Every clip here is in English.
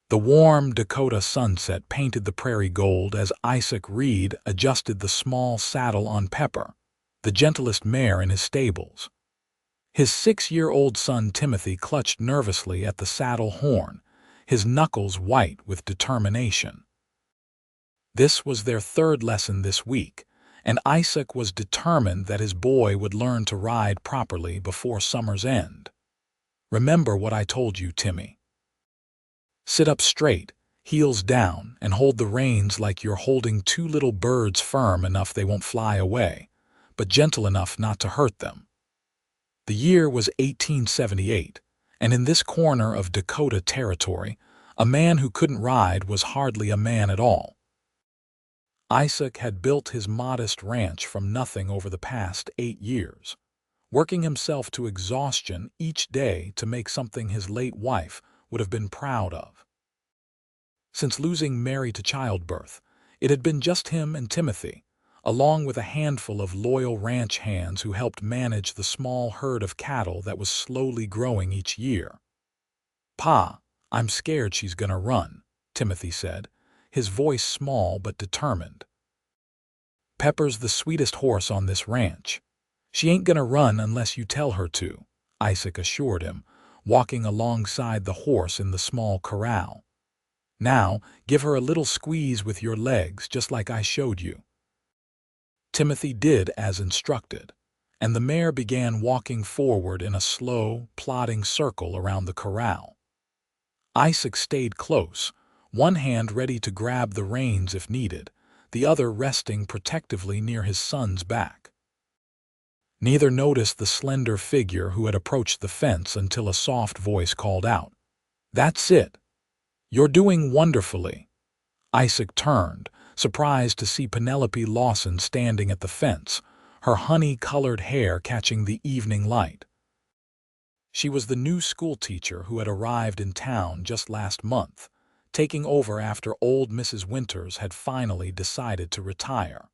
The warm Dakota sunset painted the prairie gold as Isaac Reed adjusted the small saddle on Pepper, the gentlest mare in his stables. His 6-year-old son Timothy clutched nervously at the saddle horn, his knuckles white with determination. This was their third lesson this week, and Isaac was determined that his boy would learn to ride properly before summer's end. "Remember what I told you, Timmy. Sit up straight, heels down, and hold the reins like you're holding two little birds, firm enough they won't fly away, but gentle enough not to hurt them." The year was 1878, and in this corner of Dakota Territory, a man who couldn't ride was hardly a man at all. Isaac had built his modest ranch from nothing over the past 8 years, working himself to exhaustion each day to make something his late wife would have been proud of. Since losing Mary to childbirth, it had been just him and Timothy, along with a handful of loyal ranch hands who helped manage the small herd of cattle that was slowly growing each year. "Pa, I'm scared she's gonna run," Timothy said, his voice small but determined. "Pepper's the sweetest horse on this ranch. She ain't gonna run unless you tell her to," Isaac assured him, walking alongside the horse in the small corral. "Now, give her a little squeeze with your legs just like I showed you." Timothy did as instructed, and the mare began walking forward in a slow, plodding circle around the corral. Isaac stayed close, one hand ready to grab the reins if needed, the other resting protectively near his son's back. Neither noticed the slender figure who had approached the fence until a soft voice called out, "That's it. You're doing wonderfully." Isaac turned, surprised to see Penelope Lawson standing at the fence, her honey-colored hair catching the evening light. She was the new schoolteacher who had arrived in town just last month, taking over after old Mrs. Winters had finally decided to retire.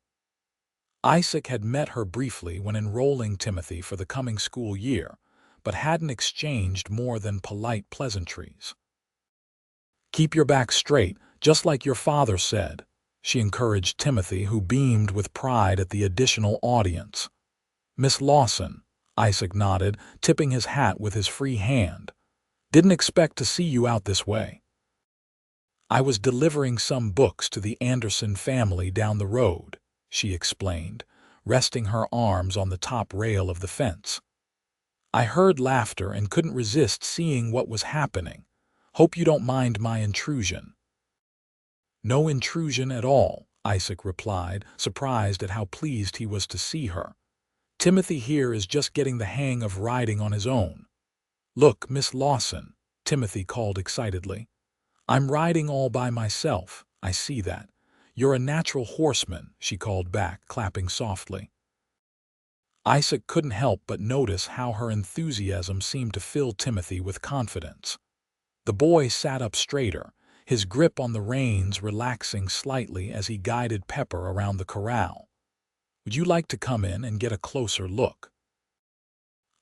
Isaac had met her briefly when enrolling Timothy for the coming school year, but hadn't exchanged more than polite pleasantries. "Keep your back straight, just like your father said," she encouraged Timothy, who beamed with pride at the additional audience. "Miss Lawson," Isaac nodded, tipping his hat with his free hand. "Didn't expect to see you out this way." "I was delivering some books to the Anderson family down the road," she explained, resting her arms on the top rail of the fence. "I heard laughter and couldn't resist seeing what was happening. Hope you don't mind my intrusion." "No intrusion at all," Isaac replied, surprised at how pleased he was to see her. "Timothy here is just getting the hang of riding on his own." "Look, Miss Lawson," Timothy called excitedly. "I'm riding all by myself, I see that. You're a natural horseman," she called back, clapping softly. Isaac couldn't help but notice how her enthusiasm seemed to fill Timothy with confidence. The boy sat up straighter, his grip on the reins relaxing slightly as he guided Pepper around the corral. "Would you like to come in and get a closer look?"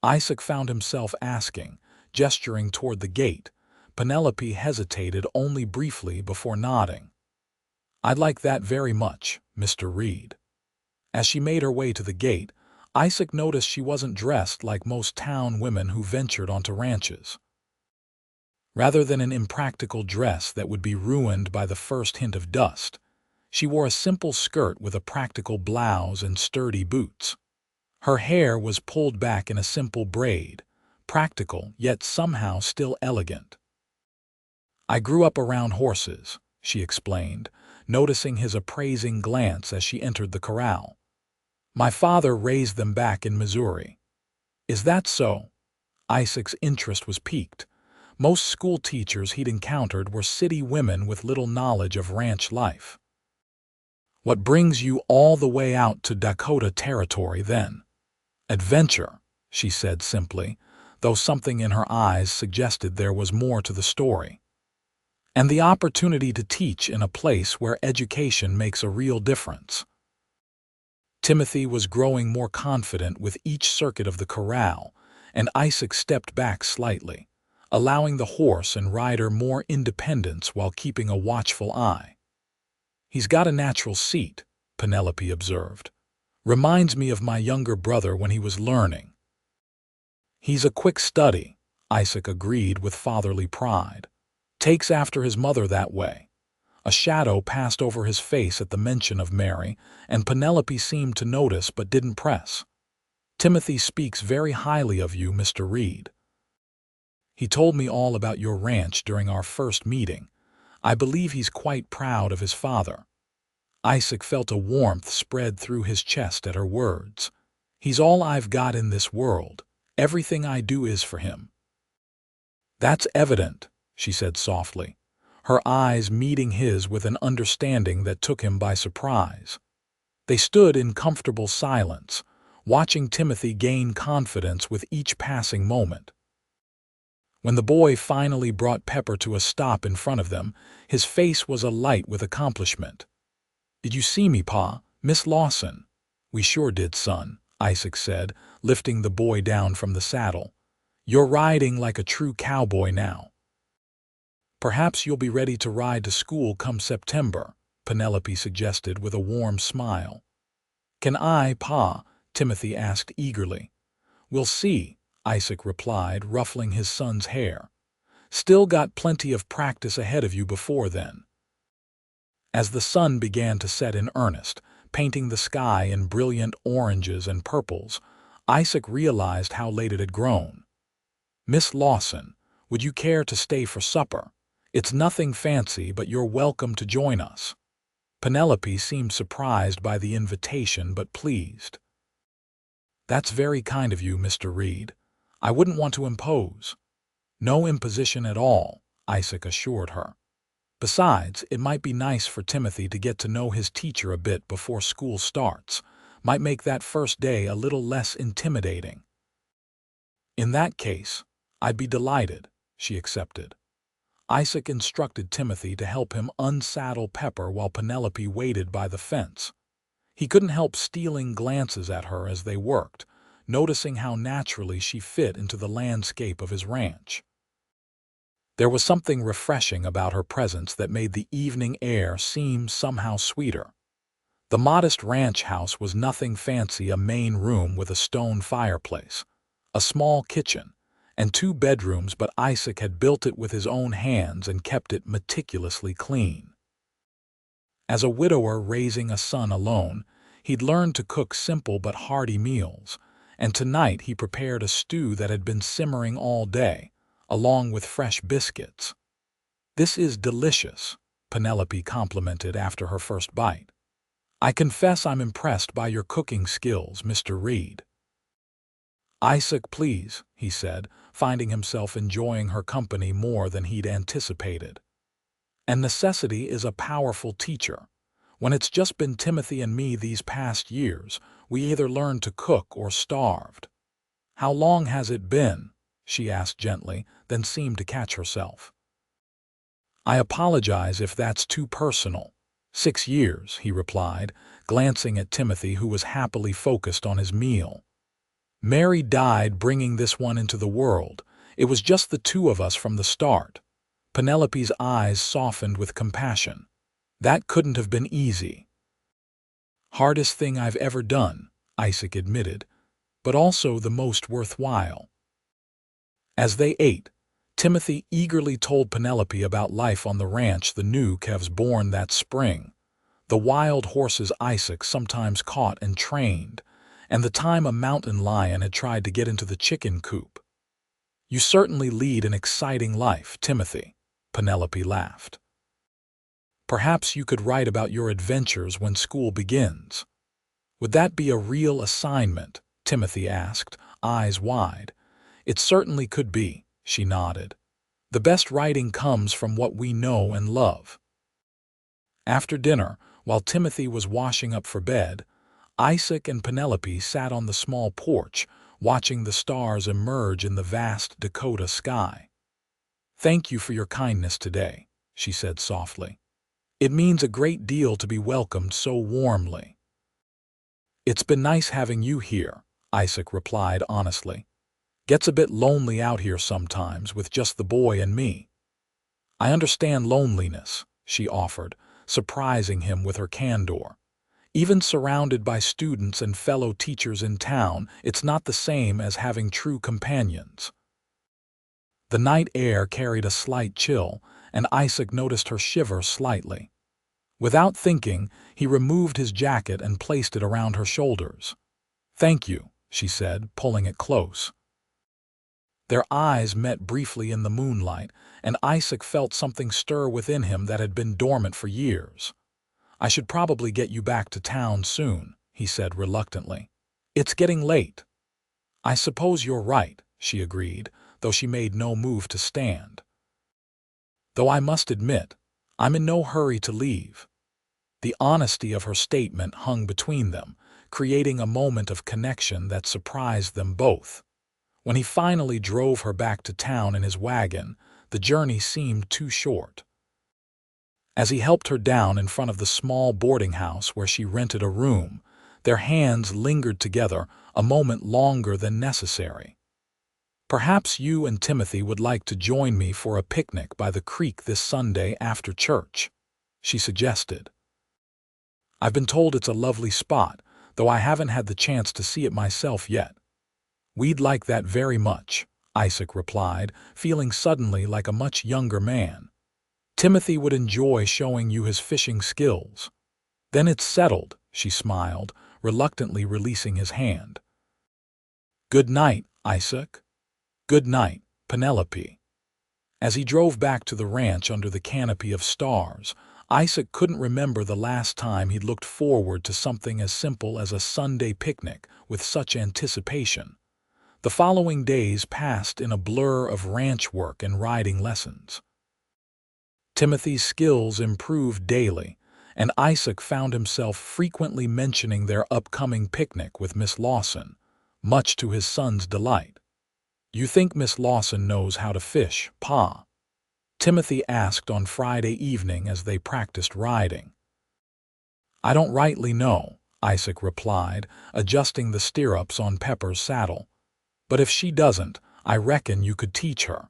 Isaac found himself asking, gesturing toward the gate. Penelope hesitated only briefly before nodding. "I'd like that very much, Mr. Reed." As she made her way to the gate, Isaac noticed she wasn't dressed like most town women who ventured onto ranches. Rather than an impractical dress that would be ruined by the first hint of dust, she wore a simple skirt with a practical blouse and sturdy boots. Her hair was pulled back in a simple braid, practical yet somehow still elegant. "I grew up around horses," she explained, noticing his appraising glance as she entered the corral. "My father raised them back in Missouri." "Is that so?" Isaac's interest was piqued. Most school teachers he'd encountered were city women with little knowledge of ranch life. "What brings you all the way out to Dakota Territory then?" "Adventure," she said simply, though something in her eyes suggested there was more to the story. "And the opportunity to teach in a place where education makes a real difference." Timothy was growing more confident with each circuit of the corral, and Isaac stepped back slightly, allowing the horse and rider more independence while keeping a watchful eye. "He's got a natural seat," Penelope observed. "Reminds me of my younger brother when he was learning." "He's a quick study," Isaac agreed with fatherly pride. "Takes after his mother that way." A shadow passed over his face at the mention of Mary, and Penelope seemed to notice but didn't press. "Timothy speaks very highly of you, Mr. Reed. He told me all about your ranch during our first meeting. I believe he's quite proud of his father." Isaac felt a warmth spread through his chest at her words. "He's all I've got in this world. Everything I do is for him." "That's evident," she said softly, her eyes meeting his with an understanding that took him by surprise. They stood in comfortable silence, watching Timothy gain confidence with each passing moment. When the boy finally brought Pepper to a stop in front of them, his face was alight with accomplishment. "Did you see me, Pa? Miss Lawson?" "We sure did, son," Isaac said, lifting the boy down from the saddle. "You're riding like a true cowboy now." "Perhaps you'll be ready to ride to school come September," Penelope suggested with a warm smile. "Can I, Pa?" Timothy asked eagerly. "We'll see," Isaac replied, ruffling his son's hair. "Still got plenty of practice ahead of you before then." As the sun began to set in earnest, painting the sky in brilliant oranges and purples, Isaac realized how late it had grown. "Miss Lawson, would you care to stay for supper? It's nothing fancy, but you're welcome to join us." Penelope seemed surprised by the invitation but pleased. "That's very kind of you, Mr. Reed. I wouldn't want to impose." "No imposition at all," Isaac assured her. "Besides, it might be nice for Timothy to get to know his teacher a bit before school starts. Might make that first day a little less intimidating." "In that case, I'd be delighted," she accepted. Isaac instructed Timothy to help him unsaddle Pepper while Penelope waited by the fence. He couldn't help stealing glances at her as they worked, noticing how naturally she fit into the landscape of his ranch. There was something refreshing about her presence that made the evening air seem somehow sweeter. The modest ranch house was nothing fancy: a main room with a stone fireplace, a small kitchen, and 2 bedrooms, but Isaac had built it with his own hands and kept it meticulously clean. As a widower raising a son alone, he'd learned to cook simple but hearty meals, and tonight he prepared a stew that had been simmering all day, along with fresh biscuits. "This is delicious," Penelope complimented after her first bite. "I confess I'm impressed by your cooking skills, Mr. Reed." "Isaac, please," he said, finding himself enjoying her company more than he'd anticipated. "And necessity is a powerful teacher. When it's just been Timothy and me these past years, we either learned to cook or starved." "How long has it been?" she asked gently, then seemed to catch herself. "I apologize if that's too personal." "6 years," he replied, glancing at Timothy, who was happily focused on his meal. "Mary died bringing this one into the world. It was just the 2 of us from the start." Penelope's eyes softened with compassion. "That couldn't have been easy." "Hardest thing I've ever done," Isaac admitted, "but also the most worthwhile." As they ate, Timothy eagerly told Penelope about life on the ranch the new calves born that spring, the wild horses Isaac sometimes caught and trained, and the time a mountain lion had tried to get into the chicken coop. "You certainly lead an exciting life, Timothy," Penelope laughed. "Perhaps you could write about your adventures when school begins." "Would that be a real assignment?" Timothy asked, eyes wide. "It certainly could be," she nodded. "The best writing comes from what we know and love." After dinner, while Timothy was washing up for bed, Isaac and Penelope sat on the small porch, watching the stars emerge in the vast Dakota sky. "Thank you for your kindness today," she said softly. "It means a great deal to be welcomed so warmly." "It's been nice having you here," Isaac replied honestly. Gets a bit lonely out here sometimes with just the boy and me." "I understand loneliness," she offered, surprising him with her candor. "Even surrounded by students and fellow teachers in town, it's not the same as having true companions." The night air carried a slight chill, and Isaac noticed her shiver slightly. Without thinking, he removed his jacket and placed it around her shoulders. "Thank you," she said, pulling it close. Their eyes met briefly in the moonlight, and Isaac felt something stir within him that had been dormant for years. "I should probably get you back to town soon," he said reluctantly. "It's getting late." "I suppose you're right," she agreed, though she made no move to stand. "Though I must admit, I'm in no hurry to leave." The honesty of her statement hung between them, creating a moment of connection that surprised them both. When he finally drove her back to town in his wagon, the journey seemed too short. As he helped her down in front of the small boarding house where she rented a room, their hands lingered together a moment longer than necessary. "Perhaps you and Timothy would like to join me for a picnic by the creek this Sunday after church," she suggested. "I've been told it's a lovely spot, though I haven't had the chance to see it myself yet." "We'd like that very much," Isaac replied, feeling suddenly like a much younger man. "Timothy would enjoy showing you his fishing skills." "Then it's settled," she smiled, reluctantly releasing his hand. "Good night, Isaac." "Good night, Penelope." As he drove back to the ranch under the canopy of stars, Isaac couldn't remember the last time he'd looked forward to something as simple as a Sunday picnic with such anticipation. The following days passed in a blur of ranch work and riding lessons. Timothy's skills improved daily, and Isaac found himself frequently mentioning their upcoming picnic with Miss Lawson, much to his son's delight. "You think Miss Lawson knows how to fish, Pa?" Timothy asked on Friday evening as they practiced riding. "I don't rightly know," Isaac replied, adjusting the stirrups on Pepper's saddle. "But if she doesn't, I reckon you could teach her."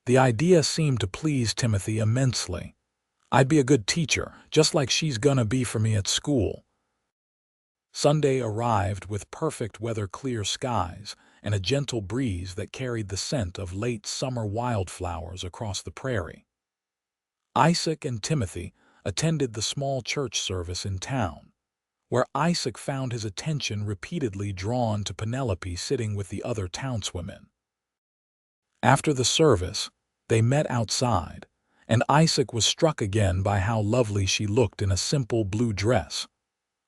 The idea seemed to please Timothy immensely. "I'd be a good teacher, just like she's gonna be for me at school." Sunday arrived with perfect weather-clear skies and a gentle breeze that carried the scent of late summer wildflowers across the prairie. Isaac and Timothy attended the small church service in town, where Isaac found his attention repeatedly drawn to Penelope sitting with the other townswomen. After the service, they met outside, and Isaac was struck again by how lovely she looked in a simple blue dress.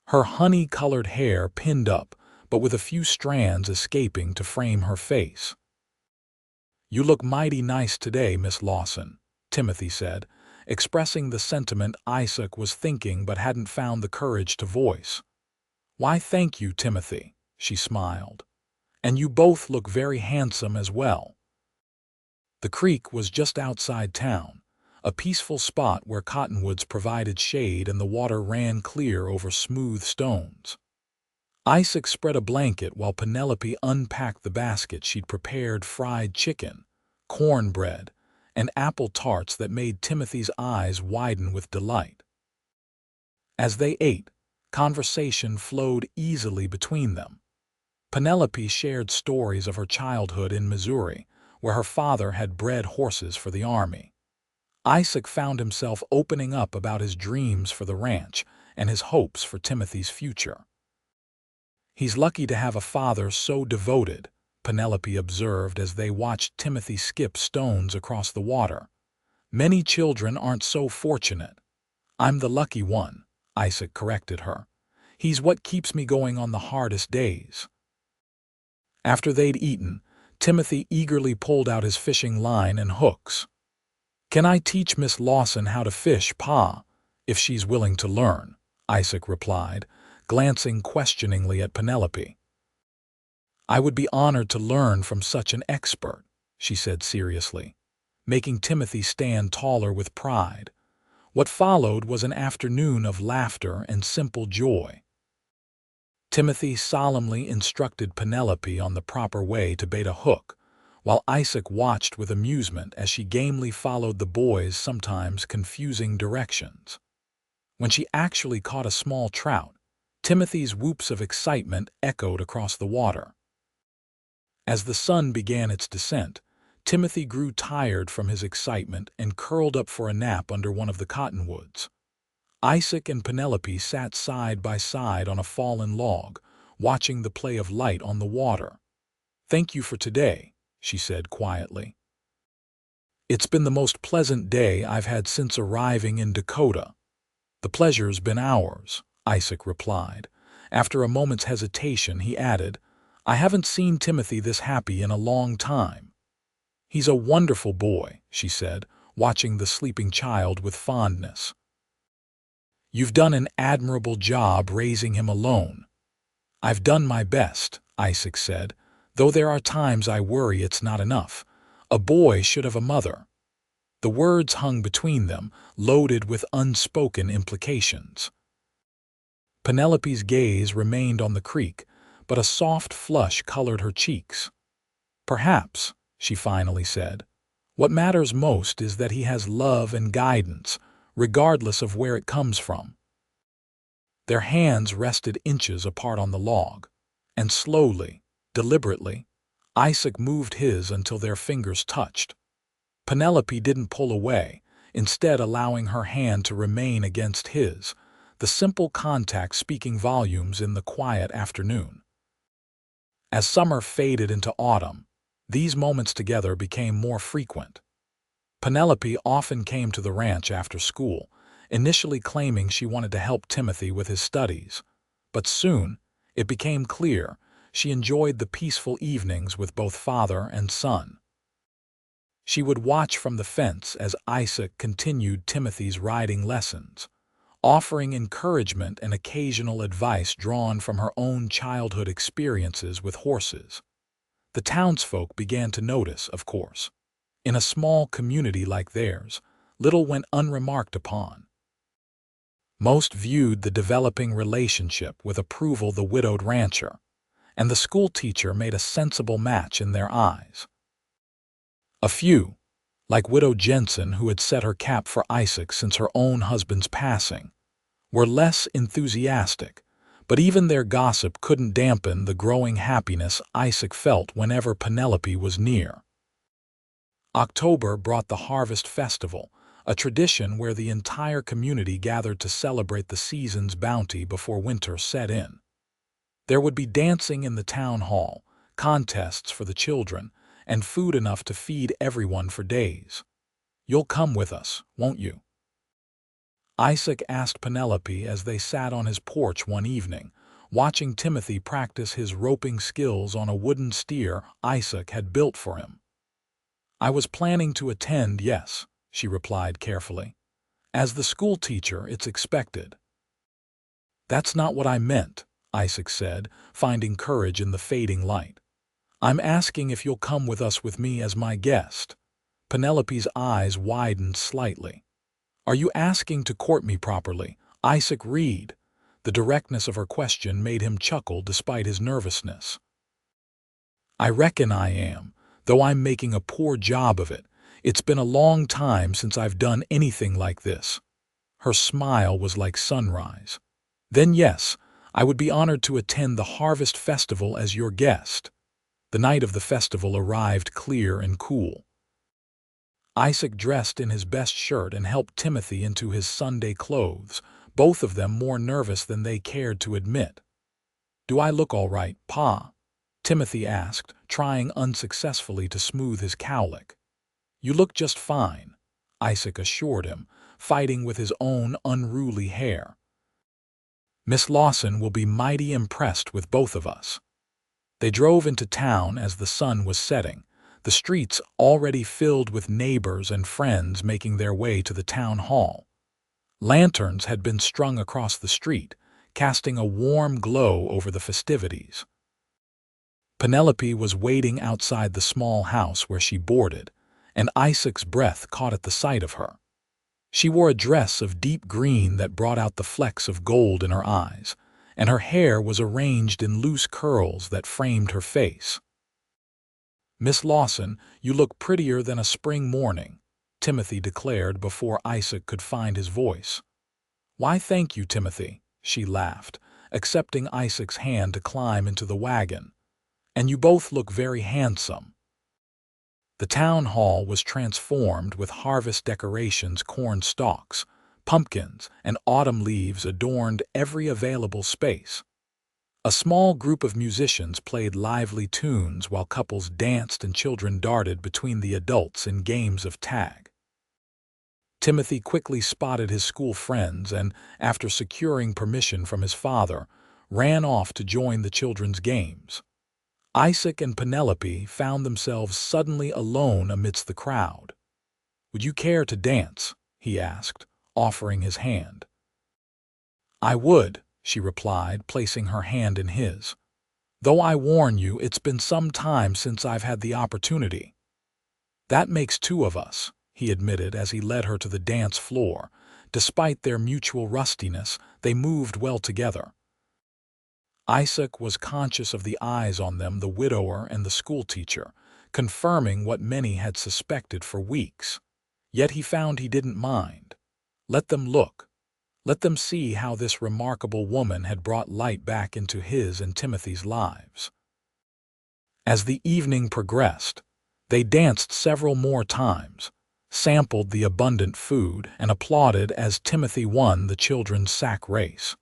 Her honey-colored hair pinned up, but with a few strands escaping to frame her face. "You look mighty nice today, Miss Lawson," Timothy said, expressing the sentiment Isaac was thinking but hadn't found the courage to voice. "Why, thank you, Timothy," she smiled. "And you both look very handsome as well." The creek was just outside town, a peaceful spot where cottonwoods provided shade and the water ran clear over smooth stones. Isaac spread a blanket while Penelope unpacked the basket she'd prepared fried chicken, cornbread, and apple tarts that made Timothy's eyes widen with delight. As they ate, conversation flowed easily between them. Penelope shared stories of her childhood in Missouri, where her father had bred horses for the army. Isaac found himself opening up about his dreams for the ranch and his hopes for Timothy's future. "He's lucky to have a father so devoted," Penelope observed as they watched Timothy skip stones across the water. "Many children aren't so fortunate." "I'm the lucky one," Isaac corrected her. "He's what keeps me going on the hardest days." After they'd eaten, Timothy eagerly pulled out his fishing line and hooks. "Can I teach Miss Lawson how to fish, Pa, if she's willing to learn?" Isaac replied, glancing questioningly at Penelope. "I would be honored to learn from such an expert," she said seriously, making Timothy stand taller with pride. What followed was an afternoon of laughter and simple joy. Timothy solemnly instructed Penelope on the proper way to bait a hook, while Isaac watched with amusement as she gamely followed the boy's sometimes confusing directions. When she actually caught a small trout, Timothy's whoops of excitement echoed across the water. As the sun began its descent, Timothy grew tired from his excitement and curled up for a nap under one of the cottonwoods. Isaac and Penelope sat side by side on a fallen log, watching the play of light on the water. "Thank you for today," she said quietly. "It's been the most pleasant day I've had since arriving in Dakota." "The pleasure's been ours," Isaac replied. After a moment's hesitation, he added, "I haven't seen Timothy this happy in a long time." "He's a wonderful boy," she said, watching the sleeping child with fondness. "You've done an admirable job raising him alone." "I've done my best," Isaac said, "though there are times I worry it's not enough. A boy should have a mother." The words hung between them, loaded with unspoken implications. Penelope's gaze remained on the creek, but a soft flush colored her cheeks. "Perhaps," she finally said, "what matters most is that he has love and guidance, regardless of where it comes from." Their hands rested inches apart on the log, and slowly, deliberately, Isaac moved his until their fingers touched. Penelope didn't pull away, instead allowing her hand to remain against his, the simple contact speaking volumes in the quiet afternoon. As summer faded into autumn, these moments together became more frequent. Penelope often came to the ranch after school, initially claiming she wanted to help Timothy with his studies, but soon it became clear she enjoyed the peaceful evenings with both father and son. She would watch from the fence as Isaac continued Timothy's riding lessons, offering encouragement and occasional advice drawn from her own childhood experiences with horses. The townsfolk began to notice, of course. In a small community like theirs, little went unremarked upon. Most viewed the developing relationship with approval, the widowed rancher, and the schoolteacher made a sensible match in their eyes. A few, like widow Jensen, who had set her cap for Isaac since her own husband's passing, were less enthusiastic, but even their gossip couldn't dampen the growing happiness Isaac felt whenever Penelope was near. October brought the Harvest Festival, a tradition where the entire community gathered to celebrate the season's bounty before winter set in. There would be dancing in the town hall, contests for the children, and food enough to feed everyone for days. "You'll come with us, won't you?" Isaac asked Penelope as they sat on his porch one evening, watching Timothy practice his roping skills on a wooden steer Isaac had built for him. "I was planning to attend, yes," she replied carefully. "As the schoolteacher, it's expected." "That's not what I meant," Isaac said, finding courage in the fading light. "I'm asking if you'll come with me as my guest." Penelope's eyes widened slightly. "Are you asking to court me properly, Isaac Reed?" The directness of her question made him chuckle despite his nervousness. "I reckon I am, though I'm making a poor job of it. It's been a long time since I've done anything like this." Her smile was like sunrise. "Then yes, I would be honored to attend the Harvest Festival as your guest." The night of the festival arrived clear and cool. Isaac dressed in his best shirt and helped Timothy into his Sunday clothes, both of them more nervous than they cared to admit. "Do I look all right, Pa?" Timothy asked, trying unsuccessfully to smooth his cowlick. "You look just fine," Isaac assured him, fighting with his own unruly hair. "Miss Lawson will be mighty impressed with both of us." They drove into town as the sun was setting, the streets already filled with neighbors and friends making their way to the town hall. Lanterns had been strung across the street, casting a warm glow over the festivities. Penelope was waiting outside the small house where she boarded, and Isaac's breath caught at the sight of her. She wore a dress of deep green that brought out the flecks of gold in her eyes, and her hair was arranged in loose curls that framed her face. "Miss Lawson, you look prettier than a spring morning," Timothy declared before Isaac could find his voice. "Why, thank you, Timothy," she laughed, accepting Isaac's hand to climb into the wagon. "And you both look very handsome." The town hall was transformed with harvest decorations, corn stalks, pumpkins, and autumn leaves adorned every available space. A small group of musicians played lively tunes while couples danced and children darted between the adults in games of tag. Timothy quickly spotted his school friends and, after securing permission from his father, ran off to join the children's games. Isaac and Penelope found themselves suddenly alone amidst the crowd. "Would you care to dance?" he asked, offering his hand. "I would," she replied, placing her hand in his. "Though I warn you, it's been some time since I've had the opportunity." "That makes two of us," he admitted as he led her to the dance floor. Despite their mutual rustiness, they moved well together. Isaac was conscious of the eyes on them, the widower and the schoolteacher, confirming what many had suspected for weeks. Yet he found he didn't mind. Let them look. Let them see how this remarkable woman had brought light back into his and Timothy's lives. As the evening progressed, they danced several more times, sampled the abundant food, and applauded as Timothy won the children's sack race.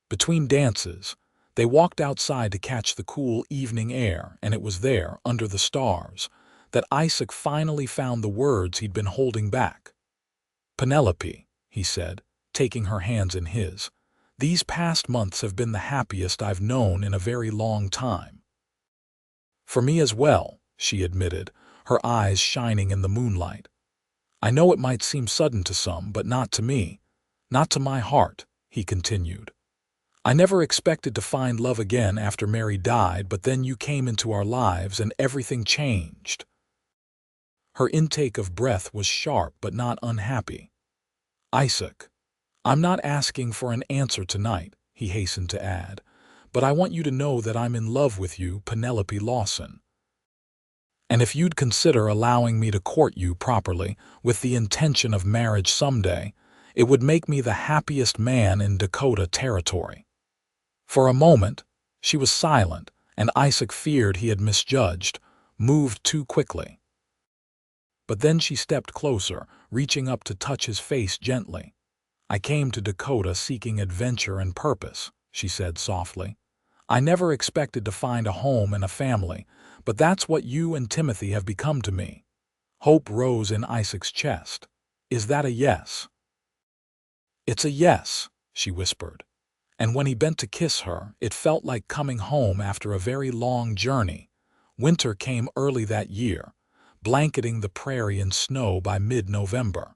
Between dances, they walked outside to catch the cool evening air, and it was there, under the stars, that Isaac finally found the words he'd been holding back. "Penelope," he said, taking her hands in his, "these past months have been the happiest I've known in a very long time." "For me as well," she admitted, her eyes shining in the moonlight. "I know it might seem sudden to some, but not to me, not to my heart," he continued. "I never expected to find love again after Mary died, but then you came into our lives and everything changed." Her intake of breath was sharp but not unhappy. "Isaac, I'm not asking for an answer tonight," he hastened to add, "but I want you to know that I'm in love with you, Penelope Lawson. And if you'd consider allowing me to court you properly, with the intention of marriage someday, it would make me the happiest man in Dakota Territory." For a moment, she was silent, and Isaac feared he had misjudged, moved too quickly. But then she stepped closer, reaching up to touch his face gently. "I came to Dakota seeking adventure and purpose," she said softly. "I never expected to find a home and a family, but that's what you and Timothy have become to me." Hope rose in Isaac's chest. "Is that a yes?" "It's a yes," she whispered. And when he bent to kiss her, it felt like coming home after a very long journey. Winter came early that year, blanketing the prairie in snow by mid-November.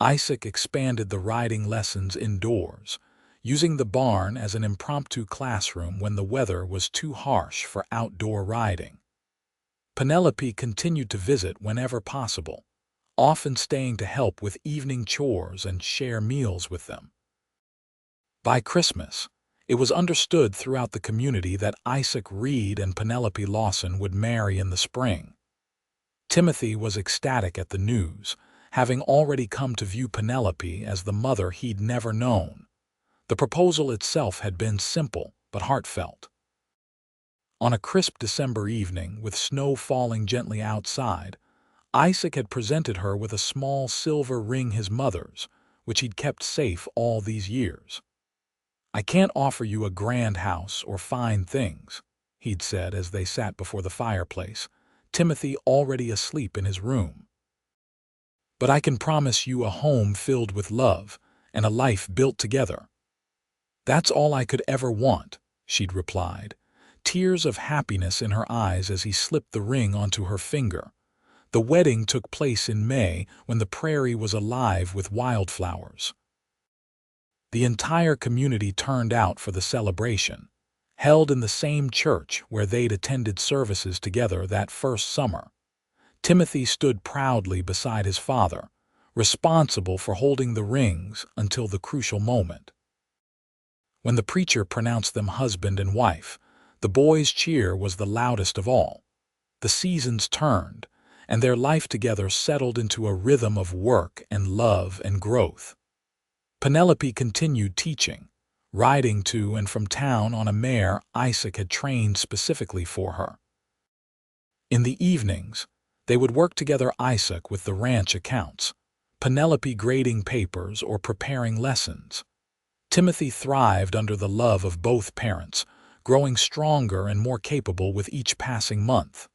Isaac expanded the riding lessons indoors, using the barn as an impromptu classroom when the weather was too harsh for outdoor riding. Penelope continued to visit whenever possible, often staying to help with evening chores and share meals with them. By Christmas, it was understood throughout the community that Isaac Reed and Penelope Lawson would marry in the spring. Timothy was ecstatic at the news, having already come to view Penelope as the mother he'd never known. The proposal itself had been simple but heartfelt. On a crisp December evening, with snow falling gently outside, Isaac had presented her with a small silver ring, his mother's, which he'd kept safe all these years. "I can't offer you a grand house or fine things," he'd said as they sat before the fireplace, Timothy already asleep in his room. "But I can promise you a home filled with love and a life built together." "That's all I could ever want," she'd replied, tears of happiness in her eyes as he slipped the ring onto her finger. The wedding took place in May, when the prairie was alive with wildflowers. The entire community turned out for the celebration, held in the same church where they'd attended services together that first summer. Timothy stood proudly beside his father, responsible for holding the rings until the crucial moment. When the preacher pronounced them husband and wife, the boys' cheer was the loudest of all. The seasons turned, and their life together settled into a rhythm of work and love and growth. Penelope continued teaching, riding to and from town on a mare Isaac had trained specifically for her. In the evenings, they would work together, Isaac with the ranch accounts, Penelope grading papers or preparing lessons. Timothy thrived under the love of both parents, growing stronger and more capable with each passing month.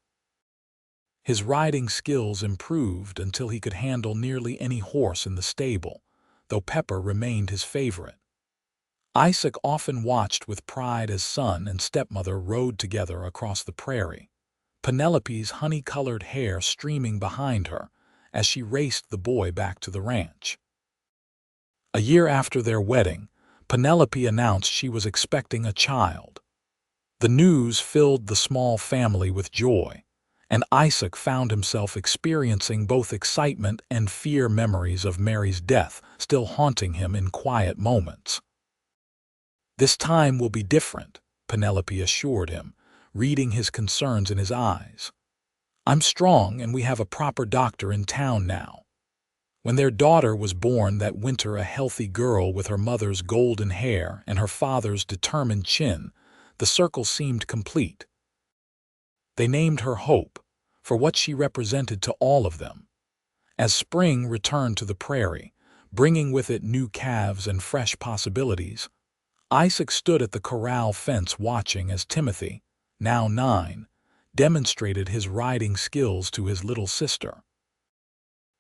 His riding skills improved until he could handle nearly any horse in the stable, though Pepper remained his favorite. Isaac often watched with pride as son and stepmother rode together across the prairie, Penelope's honey-colored hair streaming behind her as she raced the boy back to the ranch. A year after their wedding, Penelope announced she was expecting a child. The news filled the small family with joy, and Isaac found himself experiencing both excitement and fear. Memories of Mary's death still haunting him in quiet moments. "This time will be different," Penelope assured him, reading his concerns in his eyes. "I'm strong and we have a proper doctor in town now." When their daughter was born that winter, a healthy girl with her mother's golden hair and her father's determined chin, the circle seemed complete. They named her Hope, for what she represented to all of them. As spring returned to the prairie, bringing with it new calves and fresh possibilities, Isaac stood at the corral fence watching as Timothy, now 9, demonstrated his riding skills to his little sister.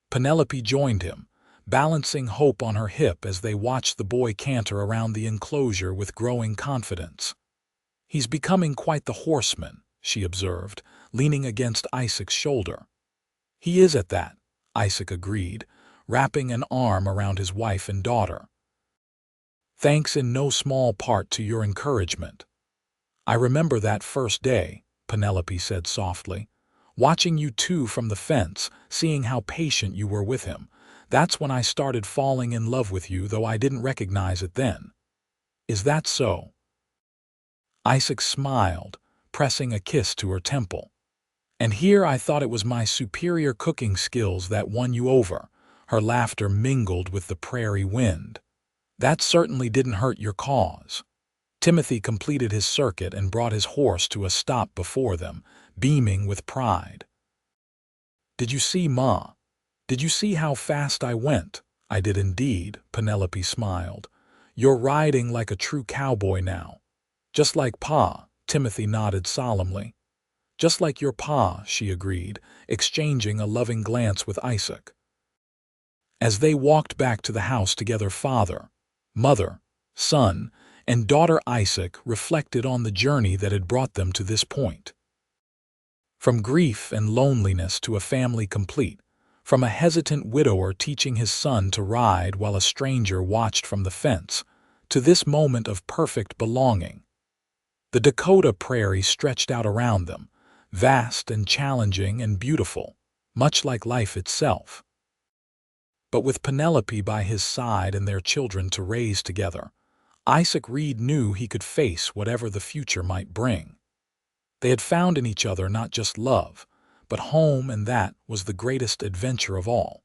Penelope joined him, balancing Hope on her hip as they watched the boy canter around the enclosure with growing confidence. "He's becoming quite the horseman," she observed, leaning against Isaac's shoulder. "He is at that," Isaac agreed, wrapping an arm around his wife and daughter. "Thanks in no small part to your encouragement. I remember that first day," Penelope said softly, "watching you two from the fence, seeing how patient you were with him. That's when I started falling in love with you, though I didn't recognize it then. Is that so?" Isaac smiled, pressing a kiss to her temple. "And here I thought it was my superior cooking skills that won you over." Her laughter mingled with the prairie wind. "That certainly didn't hurt your cause." Timothy completed his circuit and brought his horse to a stop before them, beaming with pride. "Did you see, Ma? Did you see how fast I went?" "I did indeed," Penelope smiled. "You're riding like a true cowboy now." "Just like Pa," Timothy nodded solemnly. "Just like your Pa," she agreed, exchanging a loving glance with Isaac. As they walked back to the house together, father, mother, son, and daughter, Isaac reflected on the journey that had brought them to this point. From grief and loneliness to a family complete, from a hesitant widower teaching his son to ride while a stranger watched from the fence, to this moment of perfect belonging. The Dakota prairie stretched out around them, vast and challenging and beautiful, much like life itself. But with Penelope by his side and their children to raise together, Isaac Reed knew he could face whatever the future might bring. They had found in each other not just love, but home, and that was the greatest adventure of all.